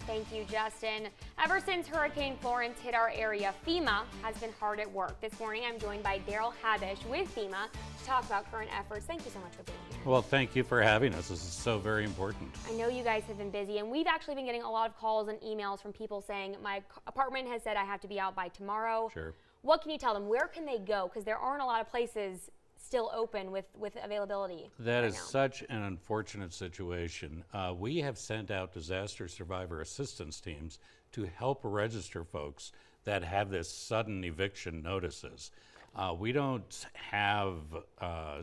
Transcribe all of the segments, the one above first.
Thank you, Justin. Ever since Hurricane-Florence hit our area, Fema has been hard at work. This morning, I'm joined by Daryl Habish with Fema to talk about current efforts. Thank you so much for being here. Well, thank you for having us. This is so very important. I know you guys have been busy, and we've actually been getting a lot of calls and emails from people saying, my apartment has said I have to be out by tomorrow. Sure. What can you tell them? Where can they go? Because there aren't a lot of places still open with availability. That is such an unfortunate situation. We have sent out disaster survivor assistance teams to help register folks that have this sudden eviction notices. We don't have,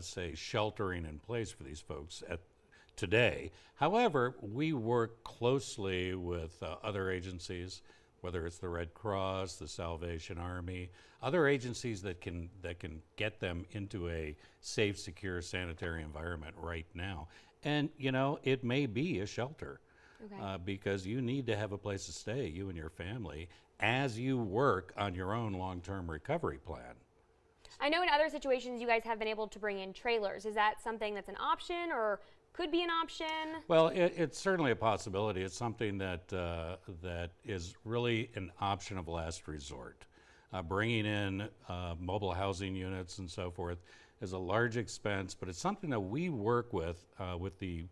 say, sheltering in place for these folks today. However, we work closely with other agencies, whether it's the Red Cross, the Salvation Army, other agencies that can get them into a safe, secure, sanitary environment right now. And, you know, it may be a shelter. Okay. Because you need to have a place to stay, you and your family, as you work on your own long-term recovery plan. I know in other situations you guys have been able to bring in trailers. Is that something that's an option or could be an option? Well, it's certainly a possibility. It's something that that is really an option of last resort. Bringing in mobile housing units and so forth is a large expense, but it's something that we work with the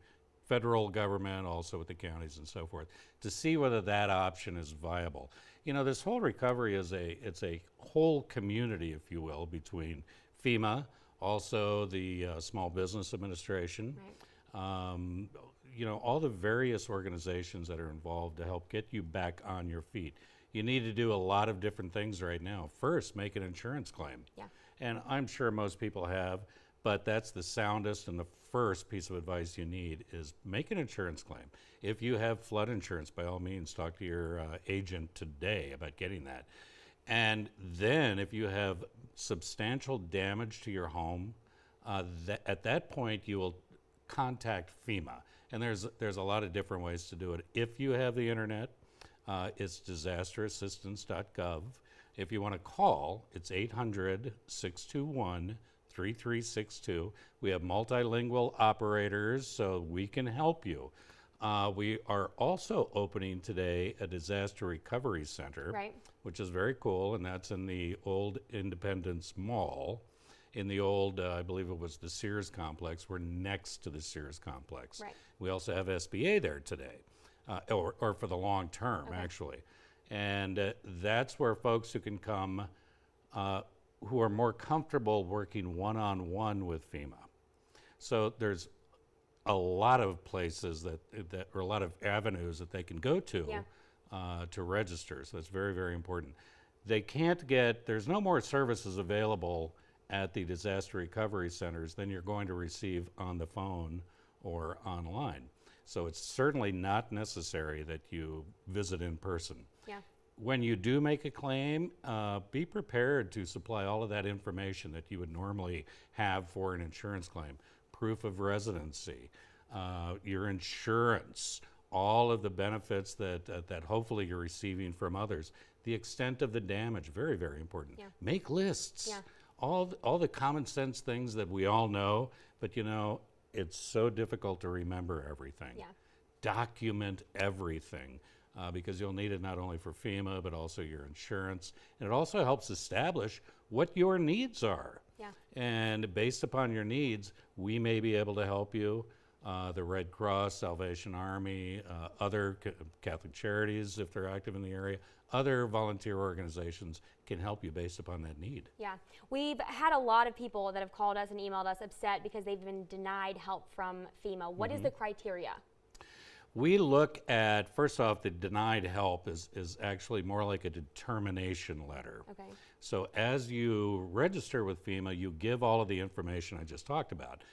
federal government, also with the counties and so forth, to see whether that option is viable. You know, this whole recovery is it's a whole community, if you will, between FEMA, also the Small Business Administration, right. You know, all the various organizations that are involved to help get you back on your feet. You need to do a lot of different things right now. First, make an insurance claim. Yeah. And I'm sure most people have, but that's the soundest and the first piece of advice you need is make an insurance claim. If you have flood insurance, by all means, talk to your agent today about getting that. And then if you have substantial damage to your home, at that point you will contact FEMA. And there's a lot of different ways to do it. If you have the internet, it's disasterassistance.gov. If you want to call, it's 800-621-3362. We have multilingual operators, so we can help you. We are also opening today a disaster recovery center, right, which is very cool, and that's in the old Independence Mall. In the old, I believe it was the Sears complex. We're next to the Sears complex. Right. We also have SBA there today, or for the long term, okay, actually. And that's where folks who can come who are more comfortable working one-on-one with FEMA. So there's a lot of places or a lot of avenues that they can go to, yeah, to register. So that's very, very important. They can't there's no more services available at the disaster recovery centers than you're going to receive on the phone or online. So it's certainly not necessary that you visit in person. Yeah. When you do make a claim, be prepared to supply all of that information that you would normally have for an insurance claim. Proof of residency, your insurance, all of the benefits that hopefully you're receiving from others, the extent of the damage, very, very important. Yeah. Make lists. Yeah. All the common sense things that we all know, but you know, it's so difficult to remember everything. Yeah. Document everything. Because you'll need it not only for FEMA, but also your insurance. And it also helps establish what your needs are. Yeah. And based upon your needs, we may be able to help you. The Red Cross, Salvation Army, other Catholic charities, if they're active in the area, other volunteer organizations can help you based upon that need. Yeah, we've had a lot of people that have called us and emailed us upset because they've been denied help from FEMA. What is the criteria? We look at, first off, the denied help is actually more like a determination letter. Okay. So as you register with FEMA, you give all of the information I just talked about.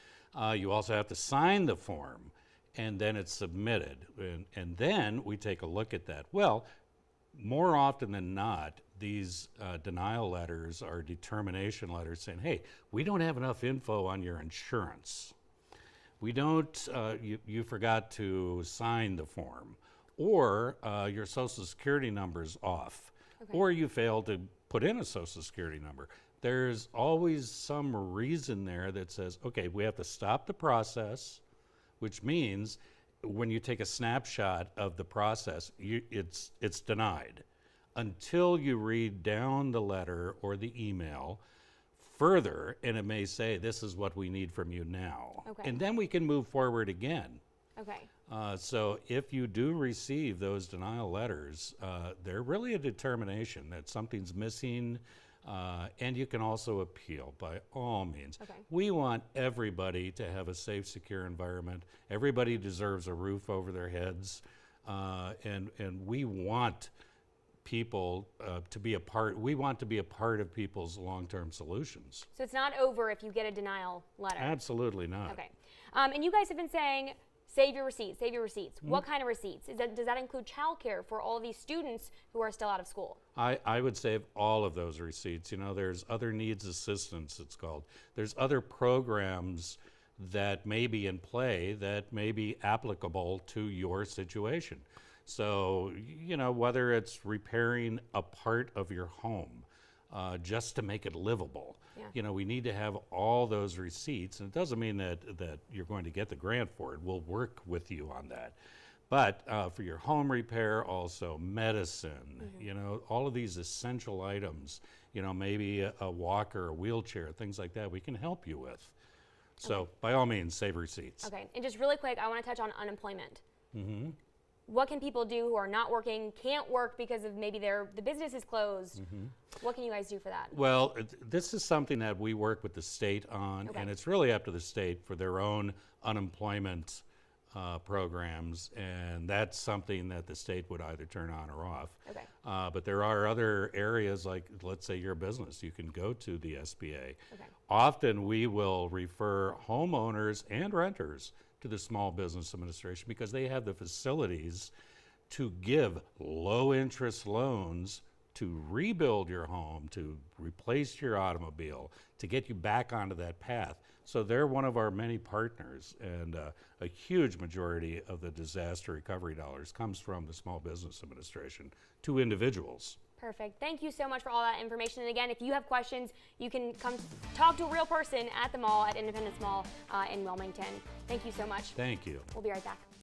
You also have to sign the form, and then it's submitted. And then we take a look at that. Well, more often than not, these denial letters are determination letters saying, hey, we don't have enough info on your insurance. We don't, you forgot to sign the form, or your Social Security number's off, okay, or you failed to put in a Social Security number. There's always some reason there that says, okay, we have to stop the process, which means when you take a snapshot of the process, it's denied until you read down the letter or the email further, and it may say, this is what we need from you now. Okay. And then we can move forward again. Okay. So if you do receive those denial letters, they're really a determination that something's missing, and you can also appeal by all means. Okay. We want everybody to have a safe, secure environment. Everybody deserves a roof over their heads, and we want people to be a part. We want to be a part of people's long-term solutions. So it's not over if you get a denial letter? Absolutely not. Okay. And you guys have been saying, save your receipts, save your receipts. Mm-hmm. What kind of receipts? Does that include childcare for all these students who are still out of school? I would save all of those receipts. You know, there's other needs assistance, it's called. There's other programs that may be in play that may be applicable to your situation. So, you know, whether it's repairing a part of your home just to make it livable, you know, we need to have all those receipts. And it doesn't mean that you're going to get the grant for it. We'll work with you on that. But for your home repair, also medicine, you know, all of these essential items, you know, maybe a walker, a wheelchair, things like that, we can help you with. So by all means, save receipts. Okay, and just really quick, I want to touch on unemployment. Mm-hmm. What can people do who are not working, can't work because of maybe the business is closed? Mm-hmm. What can you guys do for that? Well, this is something that we work with the state on, and it's really up to the state for their own unemployment programs, and that's something that the state would either turn on or off. Okay. But there are other areas, like let's say your business, you can go to the SBA. Okay. Often we will refer homeowners and renters to the Small Business Administration because they have the facilities to give low interest loans to rebuild your home, to replace your automobile, to get you back onto that path. So they're one of our many partners, and a huge majority of the disaster recovery dollars comes from the Small Business Administration to individuals. Perfect. Thank you so much for all that information. And again, if you have questions, you can come talk to a real person at the mall, at Independence Mall in Wilmington. Thank you so much. Thank you. We'll be right back.